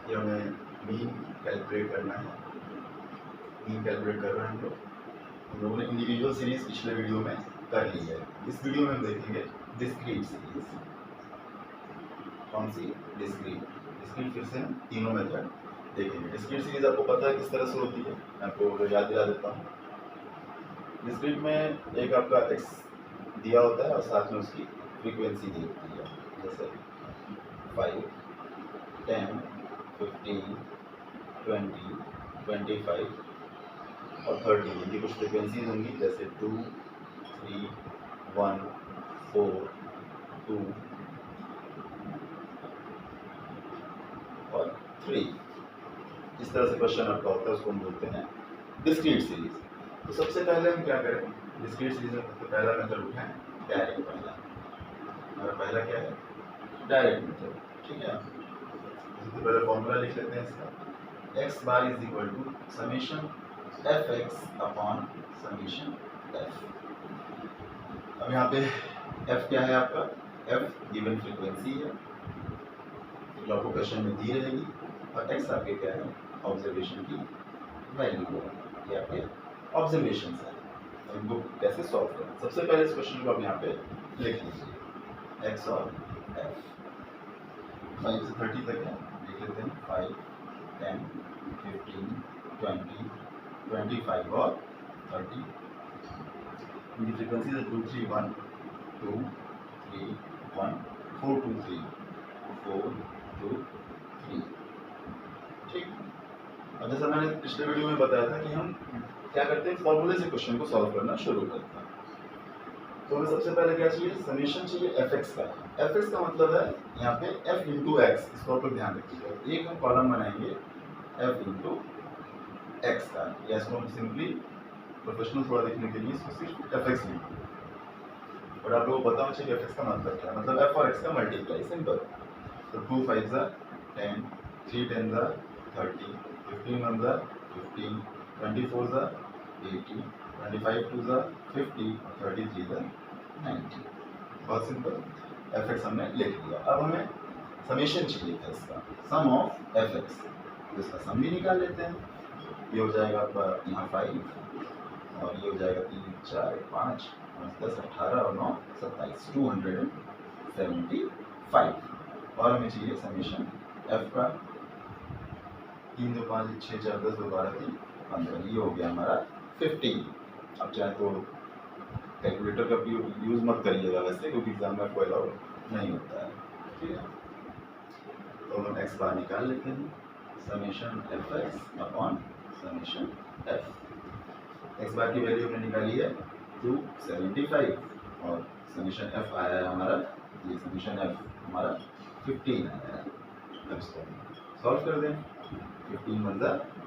कि हमें mean calculate करना है। मीन कैलकुलेट कर रहे हैं हम लोगों ने इंडिविजुअल सीरीज पिछले वीडियो में कर ली है। इस वीडियो में हम देखेंगे डिस्क्रीट सीरीज। कौन सी? डिस्क्रीट। डिस्क्रीट फिर से हम तीनों मेथड देखेंगे। डिस्क्रीट सीरीज आपको पता है किस तरह से होती है, मैं आपको याद दिला देता हूँ। डिस्क्रीट में एक आपका एक्स दिया होता है और साथ में उसकी फ्रीक्वेंसी दी होती है, जैसे 5, 10, 15, 20, 25 और 30। इनकी कुछ फ्रीक्वेंसीज होंगी, जैसे 2, 3, 1, 4, 2 और 3। इस तरह से क्वेश्चन आपका होता है, उसको हम बोलते हैं डिस्क्रीट सीरीज। तो सबसे पहले हम क्या करें, डिस्क्रीट सीरीज में सबसे पहला मेथड उठाएं, डायरेक्ट वाला। हमारा पहला क्या है? Direct method. ठीक है, सबसे पहले फॉर्मूला लिख लेते हैं इसका। X bar is equal to summation F X upon summation F. अब यहाँ पे एफ क्या है आपका? एफ गिवन फ्रीक्वेंसी है जो आपको क्वेश्चन में दी रहेगी, और एक्स आपके क्या है? ऑब्जर्वेशन की वैल्यू है, ये आपके ऑब्जर्वेशन है। तो इनको कैसे सॉल्व करें? सबसे पहले इस क्वेश्चन को आप यहाँ पे लिख लीजिए, एक्स और एफ। 5 से 30 तक है, लिख लेते हैं 5, 10, 15, 20, 25 और 30। इनकी फ्रीक्वेंसी है 2, 3, 1, 2, 3, 1, 4, 2, 3, 4, 2, 3। ठीक। अब जैसा मैंने पिछले वीडियो में बताया था कि हम क्या करते हैं, फॉर्मूले से क्वेश्चन को सॉल्व करना शुरू करते हैं। तो हमें सबसे पहले क्या चाहिए? समेशन चाहिए एफ एक्स का। एफ एक्स का मतलब है यहाँ पे एफ इंटू एक्स, इसको आप लोग ध्यान रखिएगा। एक हम कॉलम बनाएंगे एफ इंटू एक्स का, या इसको हम सिंपली प्रोफेशनल थोड़ा देखने के लिए इसको सिर्फ एफ एक्स लिखेंगे। और आप लोगों को पता होना चाहिए एफ एक्स का मतलब क्या है, मतलब एफ और एक्स का मल्टीप्लाई, सिंपल। तो 2 5 10, 3 10 30, 15 1 15, 24 80, 25 2 50 और 33 90। बहुत सिंपल, एफ एक्स हमने लिख लिया। अब हमें समेशन चाहिए था इसका, सम ऑफ एफ एक्स। तो इसका सम भी निकाल लेते हैं। ये हो जाएगा आपका यहाँ 5 और ये हो जाएगा 3 4 5 10 18 और 9 27, 275। और हमें चाहिए समेशन एफ का। 3 2 5 6 4 10 2 12 3 15, ये हो गया हमारा 15। अब चाहे तो कैलकुलेटर का भी यूज़ मत करिएगा वैसे, क्योंकि एग्जाम में आपको अलाउड नहीं होता है। ठीक है, तो हम एक्स बार निकाल लेते हैं, summation F X upon summation F. X bar की वैल्यू हमने निकाली है 275 और समेशन एफ आया है हमारा, ये समेशन एफ हमारा 15 आया है। अब इसको सॉल्व कर दें। 15 बन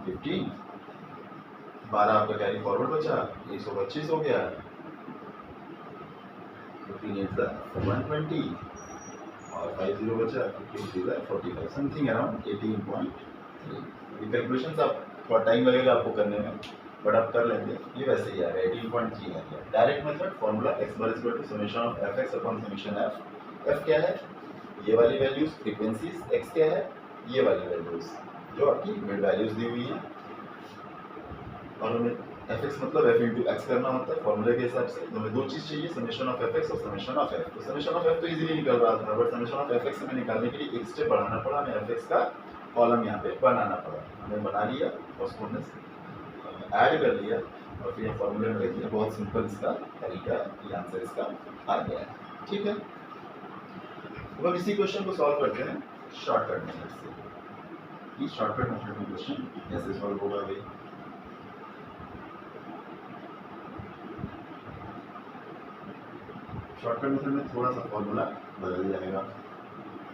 15, 12 आपका कैरी फॉरवर्ड बचा, 125 हो गया। 15 8 120 और 50 बचा, 15 45, समथिंग अराउंड 18.3। ये कैलकुलेशन आप थोड़ा टाइम लगेगा आपको करने में, बट आप कर लेंगे, ये वैसे ही आ रहा है 18.3 आ गया। Direct method formula X bar equal to summation of F X upon summation F. F क्या है? ये वाली वैल्यूज फ्रीक्वेंसीज। एक्स क्या है? ये वाली वैल्यूज जो आपकी मिड वैल्यूज दी हुई हैं। और हमें एफ एक्स मतलब एफ इंटू एक्स करना होता है फॉर्मूले के हिसाब से। तो हमें दो चीज़ चाहिए, समेशन ऑफ एफ एक्स और समेशन ऑफ एफ। तो समेशन ऑफ एफ तो इजीली निकल रहा था, but summation of F x हमें निकालने के लिए एक स्टेप बढ़ाना पड़ा, हमें एफ एक्स का कॉलम यहाँ पे बनाना पड़ा। हमने बना लिया और उसको हमने ऐड कर लिया और फिर फॉर्मूले में लिख दिया। बहुत सिंपल इसका तरीका, ये आंसर इसका आ गया है। ठीक है, तो अब इसी क्वेश्चन को सॉल्व करते हैं शॉर्टकट मेथड से। इस शॉर्टकट मेथड में क्वेश्चन कैसे सॉल्व होगा भाई? शॉर्टकट मेथड में थोड़ा सा फॉर्मूला बदल जाएगा।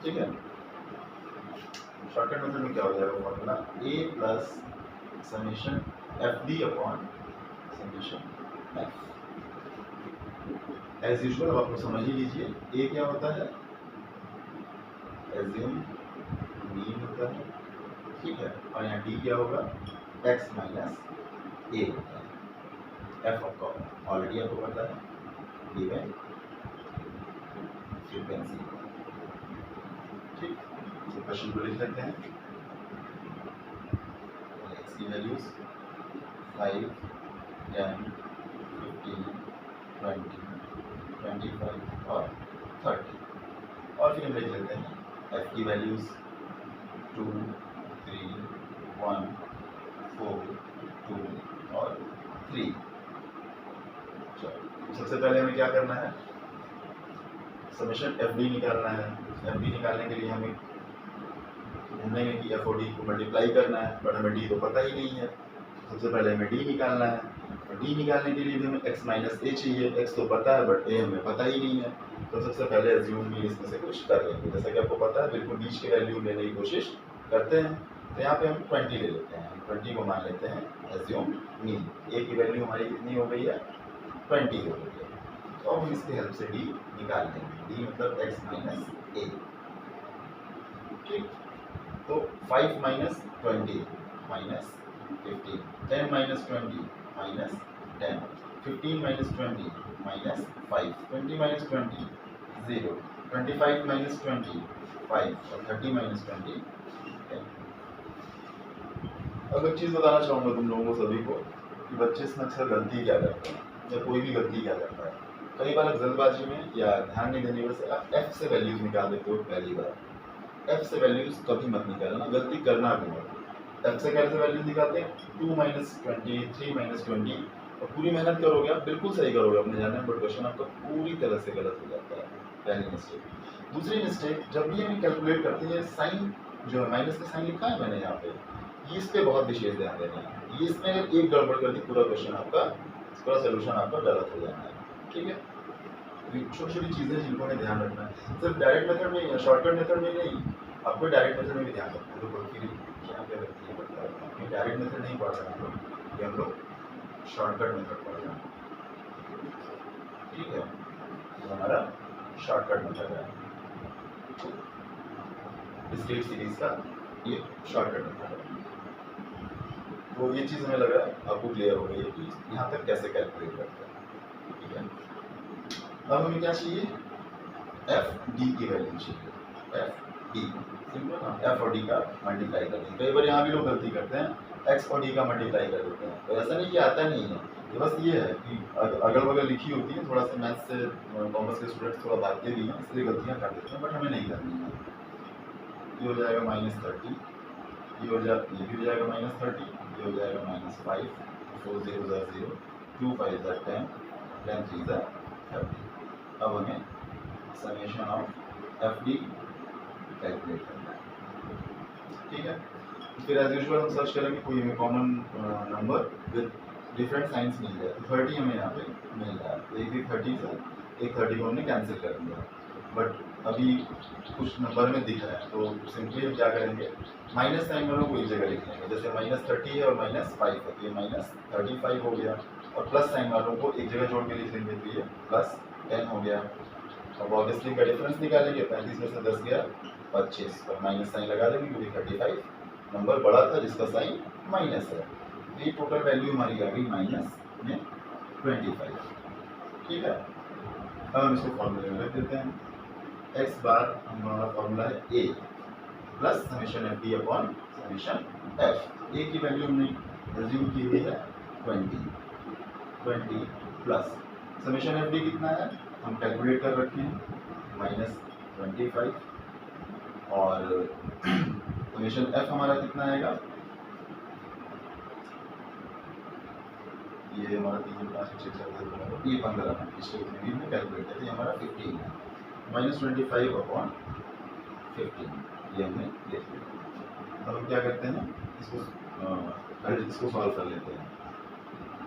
ठीक है, शॉर्टकट मेथड में क्या हो जाएगा formula? A plus summation F D upon summation F. As usual अब आपको समझ ही लीजिए, ए क्या होता है? एज्यूम मीन होता है। ठीक है, और यहाँ डी क्या होगा? एक्स माइनस ए होता है। एफ आपका ऑलरेडी आपको पता है, गिवन फ्रीक्वेंसी। ठीक, तो क्वेश्चन को लिख लेते हैं। एक्स की वैल्यूज 5, 10, 15, 20, 25 और 30 और फिर हम लिख लेते हैं एफ की वैल्यूज 2, 3, 1, 4, 2 और 3। सबसे पहले हमें क्या करना है, समेशन एफ डी निकालना है। एफ डी निकालने के लिए हमें ढूंढेंगे कि एफ और डी को मल्टीप्लाई करना है, बट हमें डी तो पता ही नहीं है। सबसे पहले हमें डी निकालना है, और डी निकालने के लिए भी हमें x माइनस ए चाहिए। x तो पता है बट ए हमें पता ही नहीं है, तो सबसे पहले एज्यूम भी इसमें से कुछ कर लेंगे। जैसा कि आपको पता है बिल्कुल बीच की वैल्यू लेने की कोशिश करते हैं, तो यहाँ पे हम 20 ले लेते हैं। 20 को मान लेते हैं एज्यूम मीन। ए की वैल्यू हमारी कितनी हो गई है, 20 हो गई है। तो अब हम इसकी हेल्प से डी निकाल लेंगे। डी मतलब x माइनस ए, ठीक। तो 5 minus 20 minus 15, 10 minus 20 minus 10, 15 minus 20 minus 5, 20 minus 20 0, 25 minus 20 5 और 30 माइनस 20 10। अब एक चीज़ बताना चाहूँगा तुम लोगों को सभी को कि बच्चे इसमें अक्सर गलती क्या करते हैं, या कोई भी गलती क्या करता है। कई बार आप जल्दबाजी में या ध्यान नहीं देने की वजह से आप एफ से वैल्यूज निकाल देते हो। पहली बार एफ से वैल्यूज कभी मत निकालना, गलती करना भी मत। एफ से कैसे वैल्यूज निकालते हैं, 2 माइनस 20, 3 माइनस 20, और पूरी मेहनत करोगे आप, बिल्कुल सही करोगे अपने जाने में, बट क्वेश्चन आपका पूरी तरह से गलत हो जाता है। पहली मिस्टेक। दूसरी मिस्टेक, जब भी हम कैलकुलेट करते हैं साइन जो है माइनस का साइन लिखा है मैंने यहाँ पे, ये इस पे बहुत विशेष ध्यान देना है। ये इसमें अगर एक गड़बड़ कर दी पूरा क्वेश्चन आपका, पूरा सोल्यूशन आपका गलत हो जाना है, ठीक है। छोटी छोटी चीज़ें जिनको हमें ध्यान रखना है, सिर्फ डायरेक्ट मेथड में या शॉर्टकट मेथड में नहीं, आपको डायरेक्ट मेथड में भी ध्यान रखना है। तो फिर यहाँ पे रखती है मतलब डायरेक्ट मेथड नहीं पढ़ रहे हैं हम लोग, ये हम लोग शॉर्टकट मेथड पढ़ रहे हैं, ठीक है। तो हमारा शॉर्टकट मेथड है डिस्क्रीट सीरीज का, ये शॉर्टकट मेथड है। तो ये चीज़ हमें लग रहा है आपको क्लियर हो गई है कि यहाँ तक कैसे कैलकुलेट करते हैं, ठीक है। अब हमें क्या चाहिए, एफ डी की वैल्यू चाहिए। एफ डी सिंपल ना, एफ और डी का मल्टीप्लाई कर देंगे। कई बार यहाँ भी लोग गलती करते हैं, एक्स और डी का मल्टीप्लाई कर देते हैं। तो ऐसा नहीं कि आता नहीं है, ये बस ये है कि अगल बगल लिखी होती है, थोड़ा सा मैथ्स से कॉमर्स के स्टूडेंट्स थोड़ा भागते भी हैं, इसलिए गलतियाँ कर देते हैं, बट हमें नहीं करनी है। ये हो जाएगा -30, ये हो जाएगा, ये भी हो जाएगा -30, ये हो जाएगा -5, 4 0 0, 2 5 10, 10 3 30। अब हमें summation of F D calculate करना है, ठीक है। फिर एज यूजुअल हम सर्च करेंगे कोई हमें common number with different signs मिल जाए। तो 30 हमें यहाँ पे मिल रहा है, तो एक 30 से एक 30 को हमने कैंसिल कर दिया, बट अभी कुछ नंबर में दिख रहा है, तो सिंपली हम क्या करेंगे, माइनस साइन वालों को एक जगह लिख लेंगे। जैसे -30 है और -5 है, तो ये -35 हो गया, और प्लस साइन वालों को एक जगह जोड़ के लिख लेंगे, तो ये +10 हो गया। अब ऑब्वियसली का डिफरेंस निकालेंगे, 35 में से 10 गया 25, और माइनस साइन लगा देंगे क्योंकि 35 नंबर बड़ा था जिसका साइन माइनस है। ये टोटल वैल्यू हमारी आ गई -25, ठीक है। अब हम इसको फॉर्मूले में रख देते हैं। एक्स बार हमारा फॉर्मूला है A plus summation F D upon summation F. A की वैल्यू हमने एज्यूम की हुई है 20 प्लस समेशन एफ डी कितना है हम कैलकुलेट कर रखे हैं -25, और समेशन एफ हमारा कितना आएगा, ये हमारा 3 5 6 7 ये 15 है, पिछले भी में कैलकुलेट करते हैं, हमारा 15 है। -25 अपॉन 15 ये हमने लिख लिया। अब हम क्या करते हैं, इसको सॉल्व कर लेते हैं।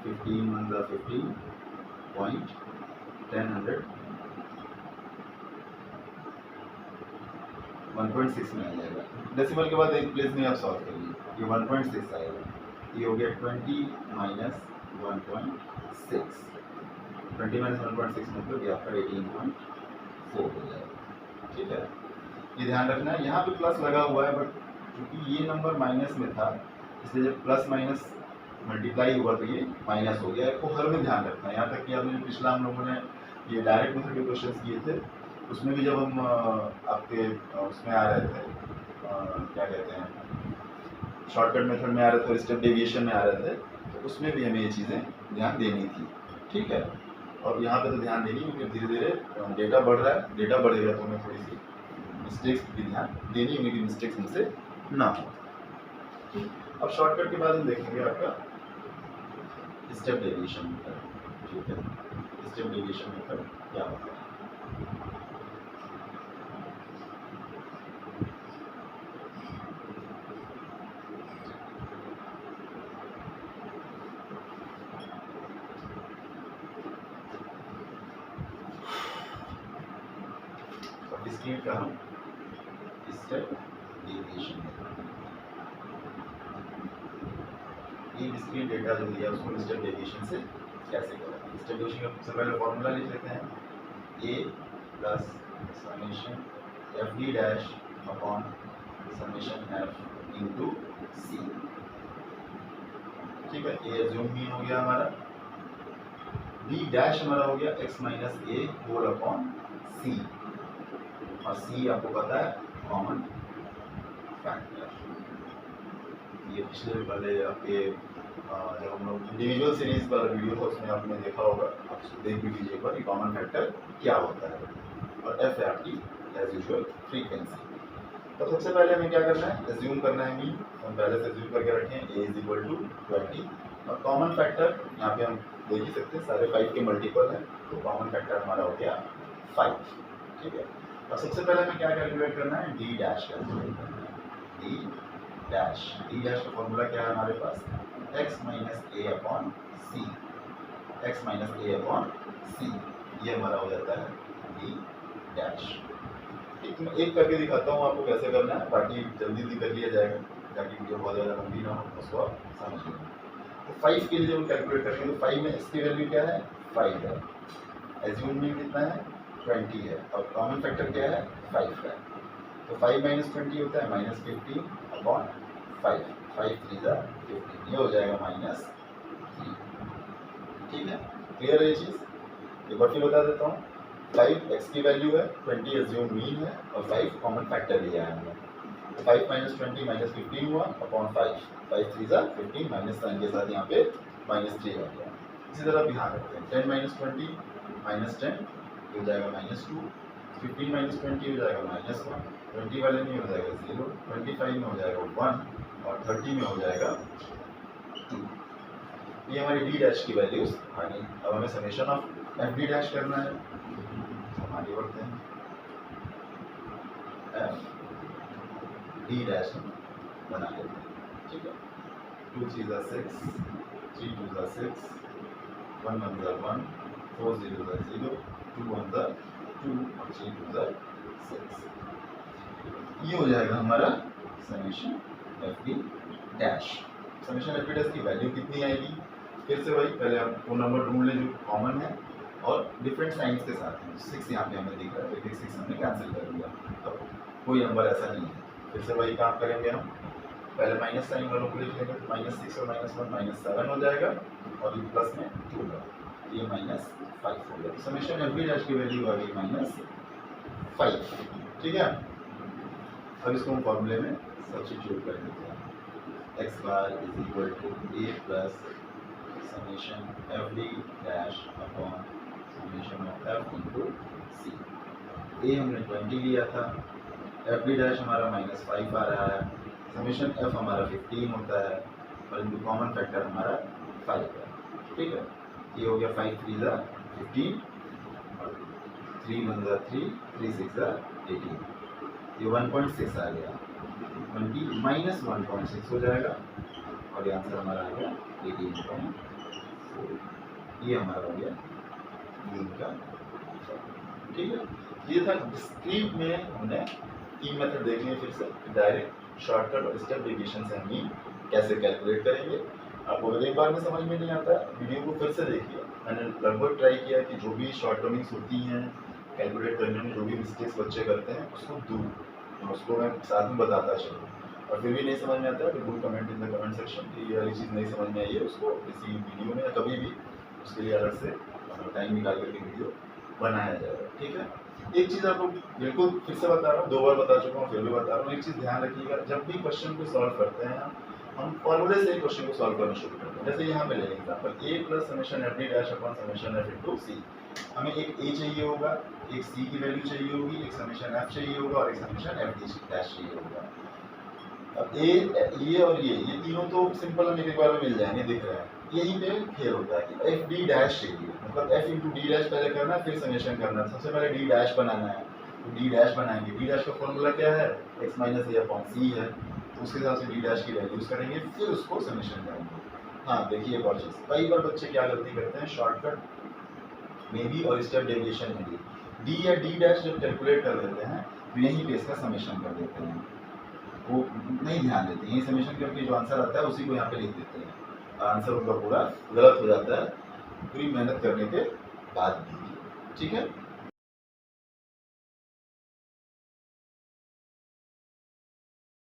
15 1 15 पॉइंट 10 1.6 में आ जाएगा। डेसिमल के बाद एक प्लेस में आप सॉल्व करिए, ये 1.6 आएगा। ये हो गया 20 माइनस 1.6, 20 माइनस 1.6 मतलब ये आपका 18.4 हो जाएगा, ठीक है। ये ध्यान रखना है, यहाँ पे प्लस लगा हुआ है, बट क्योंकि ये नंबर माइनस में था इसलिए जब प्लस माइनस मल्टीप्लाई हुआ तो ये माइनस हो गया। आपको हर में ध्यान रखना है, यहाँ तक कि आपने पिछला हम लोगों ने ये डायरेक्ट मेथड के क्वेश्चन किए थे, उसमें भी जब हम आपके उसमें आ रहे थे क्या कहते हैं शॉर्टकट मेथड में आ रहे थे और स्टेप डेविएशन में आ रहे थे, तो उसमें भी हमें ये चीज़ें ध्यान देनी थी, ठीक है। और यहाँ पे तो ध्यान देनी, क्योंकि धीरे धीरे डेटा बढ़ रहा है, डेटा बढ़ेगा तो हमें थोड़ी सी मिस्टेक्स भी ध्यान देनी होगी कि मिस्टेक्स हमसे ना हो। अब शॉर्टकट के बाद हम देखेंगे आपका स्टेप डेविएशन मेथड, ठीक है। स्टेप डेविएशन मेथड क्या होता है? डिस्क्रीट का हम स्टेप डेविएशन, ये डिस्क्रीट डेटा जो दिया उसको स्टेप डेविएशन से कैसे करें। स्टेप डेविएशन का सबसे पहले फॉर्मूला लिख लेते हैं, A plus summation F D dash upon summation F into C, ठीक है। ए एज्यूम मीन हो गया हमारा, बी डैश हमारा हो गया एक्स माइनस ए होल अपॉन सी, और सी आपको पता है कॉमन फैक्टर। ये पिछले वाले आपके जब हम लोग इंडिविजुअल सीरीज पर वीडियो था उसमें आपने देखा होगा, आप देख भी लीजिए एक बार कि कॉमन फैक्टर क्या होता है। और एफ है आपकी एज यूजुअल फ्रीक्वेंसी। तो सबसे पहले हमें क्या करना है, एज्यूम करना है मीन, हम पहले से एज्यूम करके रखें ए इज इक्वल टू 20, और कॉमन फैक्टर यहाँ पे हम देख ही सकते हैं सारे 5 के मल्टीपल है, तो कॉमन फैक्टर हमारा हो गया 5, ठीक है। और सबसे पहले हमें क्या कैलकुलेट करना है, डी डैश कैलकुलेट करना है, डी डैश का फॉर्मूला क्या है हमारे पास, एक्स माइनस ए अपॉन सी, एक्स माइनस ए अपॉन सी, ये हमारा हो जाता है डी डैश। मैं एक करके दिखाता हूँ आपको कैसे करना है, बाकी जल्दी कर लिया जाएगा ताकि वीडियो बहुत ज़्यादा लंबी ना हो, उसको आप समझ लें। तो 5 के लिए जब कैलकुलेट करेंगे तो 5 में इसकी वैल्यू क्या है, 5 है, एज्यूम में कितना है 20 है, और कॉमन फैक्टर क्या है 5 है, तो 5 माइनस 20 होता है माइनस 15 अपॉन 5, 5 3 जा 15, ये हो जाएगा -3, ठीक है। क्लियर है ये चीज़। एक बार फिर बता देता हूँ, 5 x की वैल्यू है, 20 एज्यूम मीन है, और 5 कॉमन फैक्टर लिया है हमने, तो 5 माइनस 20 माइनस 15 हुआ अपॉन 5, 5 3 जा 15, माइनस साइन के साथ यहाँ पे -3 आ गया। इसी तरह ध्यान रखते हैं, 10 माइनस 20 माइनस 10 हो जाएगा -2, 15 माइनस 20 हो जाएगा -1, 20 वाले में हो जाएगा 0, 25 में हो जाएगा 1, और 30 में हो जाएगा 2। ये हमारी डी डैश की वैल्यूज आ गई। अब हमें summation of F D dash करना है, हम आगे बढ़ते हैं, एफ डी डैश बना लेते हैं, ठीक है। 2 3 जा 6, 3 2 जा 6, 1 1 जा 1, 4 0 जा 0, 2 1 जा 2, और 3 2 जा 6, ये हो जाएगा हमारा summation F D dash. Summation F D dash की वैल्यू कितनी आएगी, फिर से वही, पहले आप वो नंबर ढूंढ लें जो कॉमन है और डिफरेंट साइंस के साथ है। 6 यहाँ पे हमें दिख रहा है, 6 हमने कैंसिल कर दिया, अब कोई नंबर ऐसा नहीं है। फिर से वही काम करेंगे हम, पहले माइनस साइन वालों को लिख लेंगे, तो -6 और -1 -7 हो जाएगा, और ये प्लस में 2 होगा, ये -5 हो गया। तो समेशन एफ डी डैश की वैल्यू आ गई -5, ठीक है। अब इसको हम फॉर्मूले में सब्स्टिट्यूट कर देते हैं, X bar is equal to A plus summation F D dash upon summation of F into C. A हमने 20 लिया था, एफ डी डैश हमारा -5 आ रहा है, समेशन एफ हमारा 15 होता है, और इनटू कॉमन फैक्टर हमारा 5 है, ठीक है। ये हो गया 5 3 जा 15, और 3 1 जा 3, 3 6 जा 18, ये 1.6 आ गया, 20 माइनस 1.6 हो जाएगा, और ये आंसर हमारा आ गया 18.4, ये हमारा हो गया इनका, ठीक है। ये था डिस्क्रीट में, हमने 3 मेथड देख लिए, फिर से डायरेक्ट, शॉर्टकट और स्टेप डेविएशन से हम कैसे कैलकुलेट करेंगे। आपको अगर एक बार में समझ में नहीं आता है, वीडियो को फिर से देखिए, मैंने लगभग ट्राई किया कि जो भी शॉर्ट टर्मिंग्स होती हैं कैलकुलेट करने में, जो भी मिस्टेक्स बच्चे करते हैं उसको दूर, और उसको मैं साथ में बताता चलूँ। और फिर भी नहीं समझ में आता है तो do comment in the comment section कि ये वाली चीज़ नहीं समझ में आई है, उसको किसी वीडियो में या कभी भी उसके लिए अलग से टाइम निकाल करके वीडियो बनाया जाएगा, ठीक है। एक चीज़ आपको बिल्कुल फिर से बता रहा हूँ, 2 बार बता चुका हूँ, फिर भी बता रहा हूँ, एक चीज़ ध्यान रखिएगा, जब भी क्वेश्चन को सॉल्व करते हैं हम फॉर्मूले से क्वेश्चन को सॉल्व करना शुरू करते हैं। जैसे यहाँ पे ले example a plus summation F D dash upon summation F into C. हमें एक a चाहिए होगा, एक c की वैल्यू चाहिए होगी, एक समेशन f चाहिए होगा और एक समेशन एफ डी डैश चाहिए होगा। अब ये और ये तीनों तो सिंपल हमें एक बार में मिल जाएंगे, दिख रहा है। यहीं पे खेल होता है कि एफ डी डैश चाहिए, मतलब एफ इंटू डी डैश पहले करना है, फिर समेशन करना है। सबसे पहले डी डैश बनाना है, तो डी डैश बनाएंगे। डी डैश का फॉर्मूला क्या है, एक्स माइनस ए अपॉन सी है, तो उसके हिसाब से डी डैश की वैल्यूज करेंगे, फिर उसको समेशन करेंगे। हाँ देखिए एक और चीज़, कई बार बच्चे क्या गलती करते हैं, शॉर्टकट में भी और स्टेप डेविएशन में भी डी या डी डैश जब कैलकुलेट कर लेते हैं तो यहीं पे इसका समेशन कर देते हैं, वो नहीं ध्यान देते। यही समेशन करके जो आंसर आता है उसी को यहाँ पे लिख देते हैं, आंसर उनका पूरा गलत हो जाता है पूरी मेहनत करने के बाद भी। ठीक है।